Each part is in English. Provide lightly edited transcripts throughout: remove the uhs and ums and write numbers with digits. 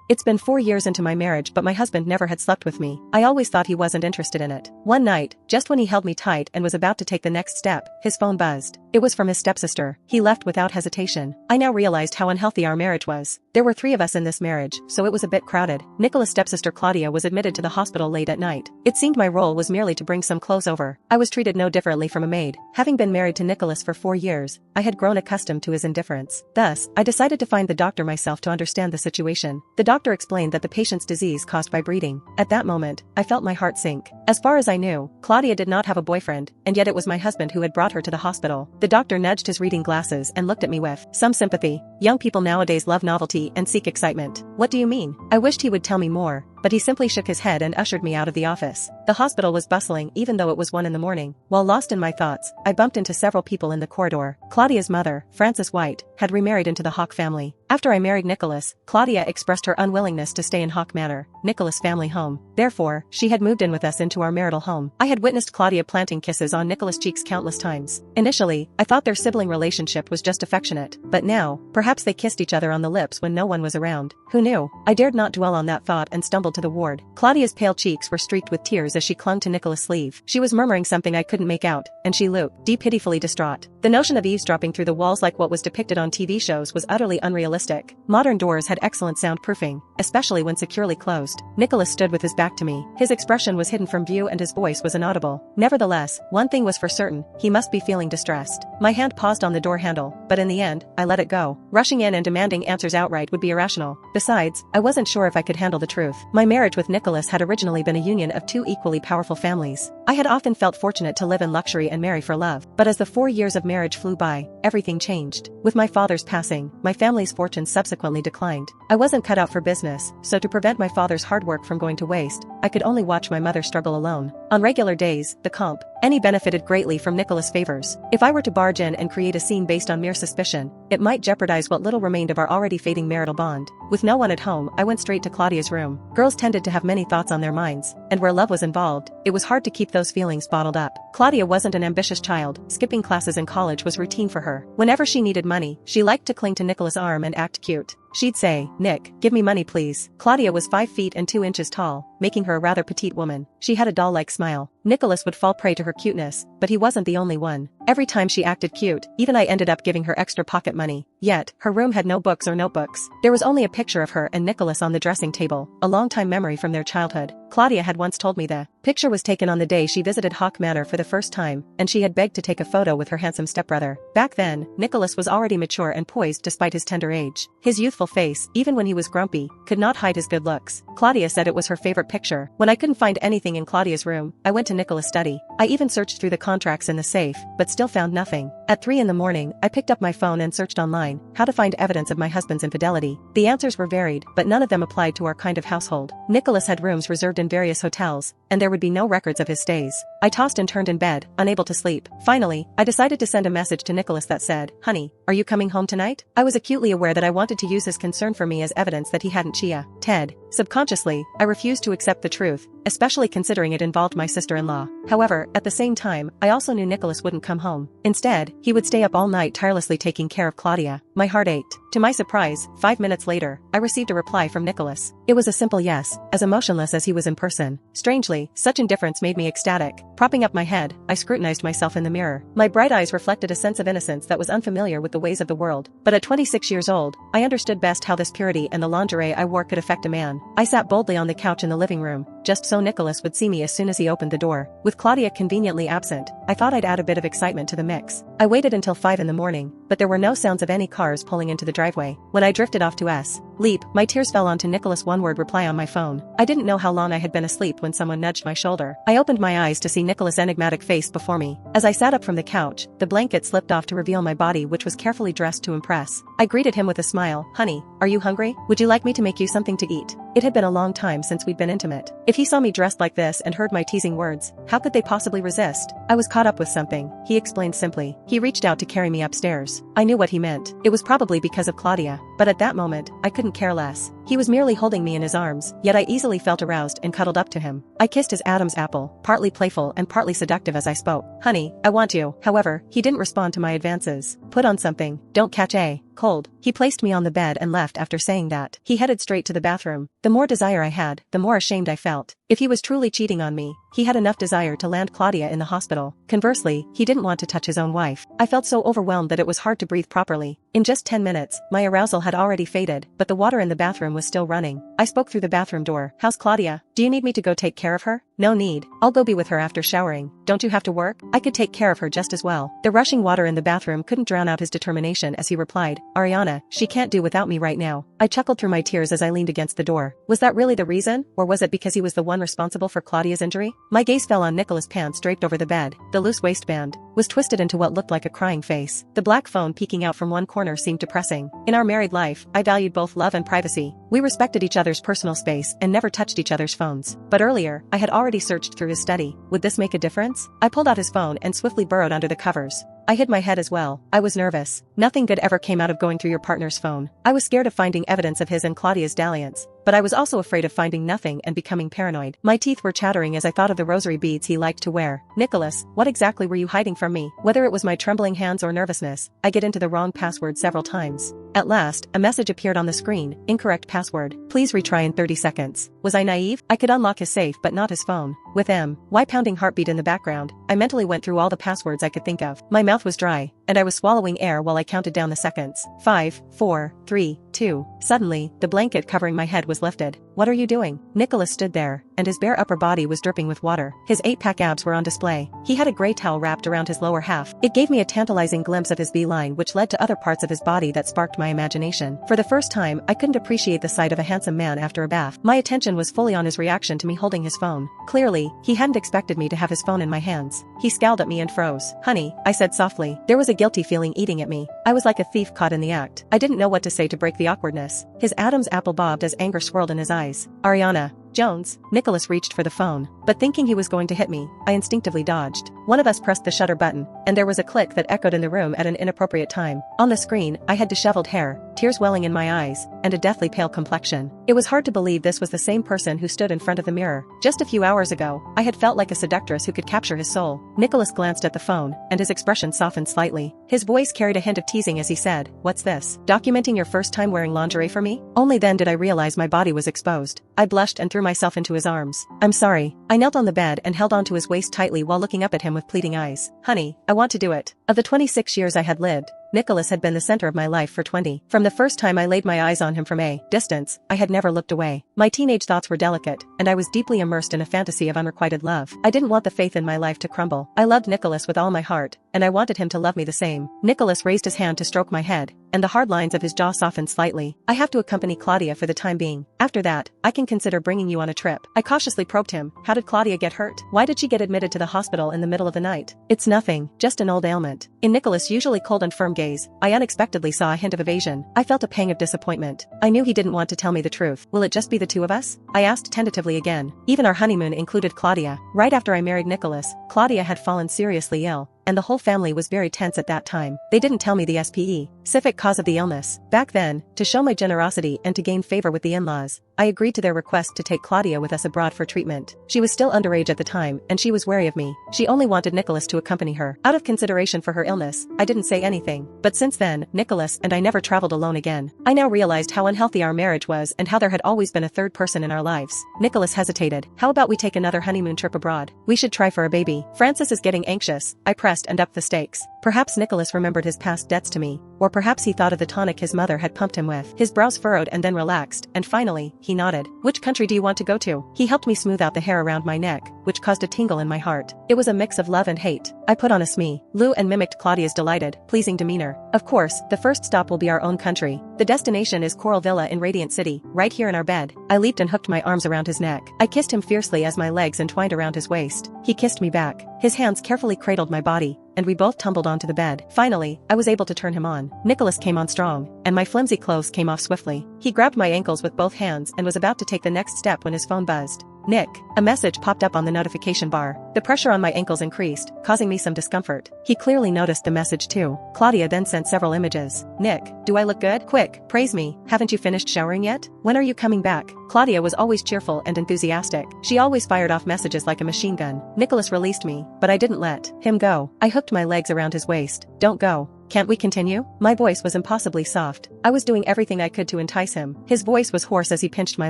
It's been 4 years into my marriage, but my husband never had slept with me. I always thought he wasn't interested in it. One night, just when he held me tight and was about to take the next step, his phone buzzed. It was from his stepsister. He left without hesitation. I now realized how unhealthy our marriage was. There were 3 of us in this marriage, so it was a bit crowded. Nicholas' stepsister Claudia was admitted to the hospital late at night. It seemed my role was merely to bring some clothes over. I was treated no differently from a maid. Having been married to Nicholas for 4 years, I had grown accustomed to his indifference. Thus, I decided to find the doctor myself to understand the situation. The doctor explained that the patient's disease caused by breeding. At that moment, I felt my heart sink. As far as I knew, Claudia did not have a boyfriend, and yet it was my husband who had brought her to the hospital. The doctor nudged his reading glasses and looked at me with some sympathy. Young people nowadays love novelty and seek excitement. What do you mean? I wished he would tell me more, but he simply shook his head and ushered me out of the office. The hospital was bustling even though it was 1 in the morning. While lost in my thoughts, I bumped into several people in the corridor. Claudia's mother, Frances White, had remarried into the Hawk family. After I married Nicholas, Claudia expressed her unwillingness to stay in Hawk Manor, Nicholas' family home. Therefore, she had moved in with us into our marital home. I had witnessed Claudia planting kisses on Nicholas' cheeks countless times. Initially, I thought their sibling relationship was just affectionate, but now, perhaps they kissed each other on the lips when no one was around. Who knew? I dared not dwell on that thought and stumbled to the ward. Claudia's pale cheeks were streaked with tears as she clung to Nicholas' sleeve. She was murmuring something I couldn't make out, and she looked pitifully distraught. The notion of eavesdropping through the walls like what was depicted on TV shows was utterly unrealistic. Modern doors had excellent soundproofing, especially when securely closed. Nicholas stood with his back to me. His expression was hidden from view and his voice was inaudible. Nevertheless, one thing was for certain, he must be feeling distressed. My hand paused on the door handle, but in the end, I let it go. Rushing in and demanding answers outright would be irrational. Besides, I wasn't sure if I could handle the truth. My marriage with Nicholas had originally been a union of 2 equally powerful families. I had often felt fortunate to live in luxury and marry for love, but as the 4 years of marriage flew by, everything changed. With my father's passing, my family's fortune subsequently declined. I wasn't cut out for business, so to prevent my father's hard work from going to waste, I could only watch my mother struggle alone. On regular days, the comp. Any benefited greatly from Nicholas' favors. If I were to barge in and create a scene based on mere suspicion, it might jeopardize what little remained of our already fading marital bond. With no one at home, I went straight to Claudia's room. Girls tended to have many thoughts on their minds, and where love was involved, it was hard to keep those feelings bottled up. Claudia wasn't an ambitious child. Skipping classes in college was routine for her. Whenever she needed money, she liked to cling to Nicholas' arm and act cute. She'd say, "Nick, give me money please." Claudia was 5 feet and 2 inches tall, making her a rather petite woman. She had a doll-like smile. Nicholas would fall prey to her cuteness, but he wasn't the only one. Every time she acted cute, even I ended up giving her extra pocket money. Yet, her room had no books or notebooks. There was only a picture of her and Nicholas on the dressing table, a long-time memory from their childhood. Claudia had once told me the picture was taken on the day she visited Hawk Manor for the first time, and she had begged to take a photo with her handsome stepbrother. Back then, Nicholas was already mature and poised despite his tender age. His youthful face, even when he was grumpy, could not hide his good looks. Claudia said it was her favorite picture. When I couldn't find anything in Claudia's room, I went to Nicholas' study. I even searched through the contracts in the safe, but still found nothing. At 3 in the morning, I picked up my phone and searched online, how to find evidence of my husband's infidelity. The answers were varied, but none of them applied to our kind of household. Nicholas had rooms reserved in various hotels, and there would be no records of his stays. I tossed and turned in bed, unable to sleep. Finally, I decided to send a message to Nicholas that said, "Honey, are you coming home tonight?" I was acutely aware that I wanted to use his concern for me as evidence that he hadn't Ted. Subconsciously, I refused to accept the truth, especially considering it involved my sister-in-law. However, at the same time, I also knew Nicholas wouldn't come home. Instead, he would stay up all night tirelessly taking care of Claudia. My heart ached. To my surprise, 5 minutes later, I received a reply from Nicholas. It was a simple yes, as emotionless as he was in person. Strangely, such indifference made me ecstatic. Propping up my head, I scrutinized myself in the mirror. My bright eyes reflected a sense of innocence that was unfamiliar with the ways of the world. But at 26 years old, I understood best how this purity and the lingerie I wore could affect a man. I sat boldly on the couch in the living room, just so Nicholas would see me as soon as he opened the door. With Claudia conveniently absent, I thought I'd add a bit of excitement to the mix. I waited until 5 in the morning, but there were no sounds of any cars pulling into the driveway. When I drifted off to sleep, my tears fell onto Nicholas' one-word reply on my phone. I didn't know how long I had been asleep when someone nudged my shoulder. I opened my eyes to see Nicholas' enigmatic face before me. As I sat up from the couch, the blanket slipped off to reveal my body, which was carefully dressed to impress. I greeted him with a smile. "Honey, are you hungry? Would you like me to make you something to eat?" It had been a long time since we'd been intimate. If he saw me dressed like this and heard my teasing words, how could they possibly resist? "I was caught up with something," he explained simply. He reached out to carry me upstairs. I knew what he meant. It was probably because of Claudia, but at that moment, I couldn't care less. He was merely holding me in his arms, yet I easily felt aroused and cuddled up to him. I kissed his Adam's apple, partly playful and partly seductive as I spoke. Honey, I want you. However, he didn't respond to my advances. Put on something. Don't catch a cold. He placed me on the bed and left after saying that. He headed straight to the bathroom. The more desire I had, the more ashamed I felt. If he was truly cheating on me, he had enough desire to land Claudia in the hospital. Conversely, he didn't want to touch his own wife. I felt so overwhelmed that it was hard to breathe properly. In just 10 minutes, my arousal had already faded, but the water in the bathroom was still running. I spoke through the bathroom door. How's Claudia? Do you need me to go take care of her? No need. I'll go be with her after showering. Don't you have to work? I could take care of her just as well. The rushing water in the bathroom couldn't drown out his determination as he replied, Ariana, she can't do without me right now. I chuckled through my tears as I leaned against the door. Was that really the reason, or was it because he was the one responsible for Claudia's injury? My gaze fell on Nicholas' pants draped over the bed. The loose waistband was twisted into what looked like a crying face. The black phone peeking out from one corner seemed depressing. In our married life, I valued both love and privacy. We respected each other's personal space and never touched each other's phones. But earlier, I had already searched through his study. Would this make a difference? I pulled out his phone and swiftly burrowed under the covers. I hid my head as well. I was nervous. Nothing good ever came out of going through your partner's phone. I was scared of finding evidence of his and Claudia's dalliance, but I was also afraid of finding nothing and becoming paranoid. My teeth were chattering as I thought of the rosary beads he liked to wear. Nicholas, what exactly were you hiding from me? Whether it was my trembling hands or nervousness, I get into the wrong password several times. At last, a message appeared on the screen. Incorrect password. Please retry in 30 seconds. Was I naive? I could unlock his safe but not his phone. With my pounding heartbeat in the background, I mentally went through all the passwords I could think of. My mouth was dry, and I was swallowing air while I counted down the seconds. 5, 4, 3, 2. Suddenly, the blanket covering my head was lifted. What are you doing? Nicholas stood there, and his bare upper body was dripping with water. His 8-pack abs were on display. He had a gray towel wrapped around his lower half. It gave me a tantalizing glimpse of his beeline, which led to other parts of his body that sparked my imagination. For the first time, I couldn't appreciate the sight of a handsome man after a bath. My attention was fully on his reaction to me holding his phone. Clearly, he hadn't expected me to have his phone in my hands. He scowled at me and froze. Honey, I said softly. There was a guilty feeling eating at me. I was like a thief caught in the act. I didn't know what to say to break the awkwardness. His Adam's apple bobbed as anger swirled in his eyes. Ariana Jones. Nicholas reached for the phone, but thinking he was going to hit me, I instinctively dodged. One of us pressed the shutter button, and there was a click that echoed in the room at an inappropriate time. On the screen, I had disheveled hair, tears welling in my eyes, and a deathly pale complexion. It was hard to believe this was the same person who stood in front of the mirror. Just a few hours ago, I had felt like a seductress who could capture his soul. Nicholas glanced at the phone, and his expression softened slightly. His voice carried a hint of teasing as he said, "What's this? Documenting your first time wearing lingerie for me?" Only then did I realize my body was exposed. I blushed and threw myself into his arms. "I'm sorry." I knelt on the bed and held onto his waist tightly while looking up at him with pleading eyes. "Honey, I want to do it." Of the 26 years I had lived, Nicholas had been the center of my life for 20. From the first time I laid my eyes on him from a distance, I had never looked away. My teenage thoughts were delicate, and I was deeply immersed in a fantasy of unrequited love. I didn't want the faith in my life to crumble. I loved Nicholas with all my heart, and I wanted him to love me the same. Nicholas raised his hand to stroke my head, and the hard lines of his jaw softened slightly. "I have to accompany Claudia for the time being. After that, I can consider bringing you on a trip." I cautiously probed him. "How did Claudia get hurt? Why did she get admitted to the hospital in the middle of the night?" "It's nothing, just an old ailment." In Nicholas' usually cold and firm gaze, I unexpectedly saw a hint of evasion. I felt a pang of disappointment. I knew he didn't want to tell me the truth. "Will it just be the two of us?" I asked tentatively again. Even our honeymoon included Claudia. Right after I married Nicholas, Claudia had fallen seriously ill, and the whole family was very tense at that time. They didn't tell me the specific cause of the illness. Back then, to show my generosity and to gain favor with the in-laws, I agreed to their request to take Claudia with us abroad for treatment. She was still underage at the time, and she was wary of me. She only wanted Nicholas to accompany her. Out of consideration for her illness, I didn't say anything. But since then, Nicholas and I never traveled alone again. I now realized how unhealthy our marriage was and how there had always been a third person in our lives. Nicholas hesitated. "How about we take another honeymoon trip abroad? We should try for a baby. Francis is getting anxious." I pressed and upped the stakes. Perhaps Nicholas remembered his past debts to me, or perhaps he thought of the tonic his mother had pumped him with. His brows furrowed and then relaxed, and finally, he nodded. "Which country do you want to go to?" He helped me smooth out the hair around my neck, which caused a tingle in my heart. It was a mix of love and hate. I put on a smile and mimicked Claudia's delighted, pleasing demeanor. "Of course, the first stop will be our own country. The destination is Coral Villa in Radiant City, right here in our bed." I leaped and hooked my arms around his neck. I kissed him fiercely as my legs entwined around his waist. He kissed me back. His hands carefully cradled my body, and we both tumbled onto the bed. Finally, I was able to turn him on. Nicholas came on strong, and my flimsy clothes came off swiftly. He grabbed my ankles with both hands and was about to take the next step when his phone buzzed. Nick. A message popped up on the notification bar. The pressure on my ankles increased, causing me some discomfort. He clearly noticed the message too. Claudia then sent several images. Nick, do I look good? Quick, praise me. Haven't you finished showering yet? When are you coming back? Claudia was always cheerful and enthusiastic. She always fired off messages like a machine gun. Nicholas released me, but I didn't let him go. I hooked my legs around his waist. Don't go. Can't we continue? My voice was impossibly soft. I was doing everything I could to entice him. His voice was hoarse as he pinched my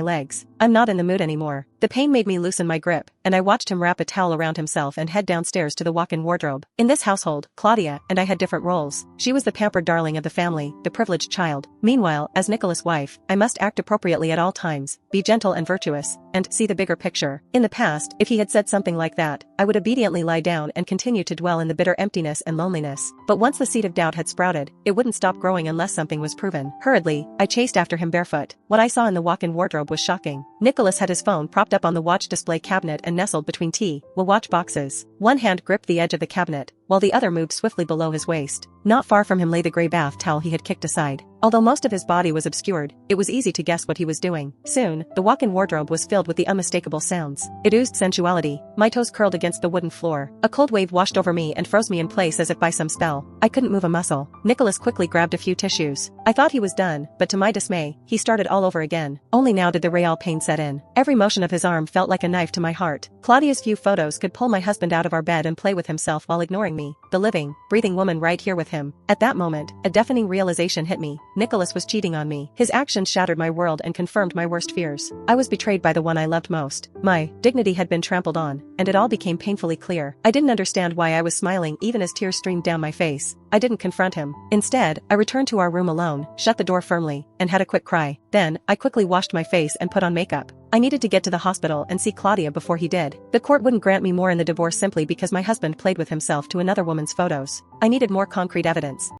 legs. I'm not in the mood anymore. The pain made me loosen my grip, and I watched him wrap a towel around himself and head downstairs to the walk-in wardrobe. In this household, Claudia and I had different roles. She was the pampered darling of the family, the privileged child. Meanwhile, as Nicholas' wife, I must act appropriately at all times, be gentle and virtuous, and see the bigger picture. In the past, if he had said something like that, I would obediently lie down and continue to dwell in the bitter emptiness and loneliness. But once the seed of doubt had sprouted, it wouldn't stop growing unless something was proven. Hurriedly, I chased after him barefoot. What I saw in the walk-in wardrobe was shocking. Nicholas had his phone propped up on the watch display cabinet and nestled between watch boxes. One hand gripped the edge of the cabinet, while the other moved swiftly below his waist. Not far from him lay the gray bath towel he had kicked aside. Although most of his body was obscured, it was easy to guess what he was doing. Soon, the walk-in wardrobe was filled with the unmistakable sounds. It oozed sensuality. My toes curled against the wooden floor. A cold wave washed over me and froze me in place as if by some spell. I couldn't move a muscle. Nicholas quickly grabbed a few tissues. I thought he was done, but to my dismay, he started all over again. Only now did the real pain set in. Every motion of his arm felt like a knife to my heart. Claudia's few photos could pull my husband out of our bed and play with himself while ignoring me, the living, breathing woman right here with him. At that moment, a deafening realization hit me. Nicholas was cheating on me. His actions shattered my world and confirmed my worst fears. I was betrayed by the one I loved most. My dignity had been trampled on, and it all became painfully clear. I didn't understand why I was smiling even as tears streamed down my face. I didn't confront him. Instead, I returned to our room alone, shut the door firmly, and had a quick cry. Then, I quickly washed my face and put on makeup. I needed to get to the hospital and see Claudia before he did. The court wouldn't grant me more in the divorce simply because my husband played with himself to another woman's photos. I needed more concrete evidence.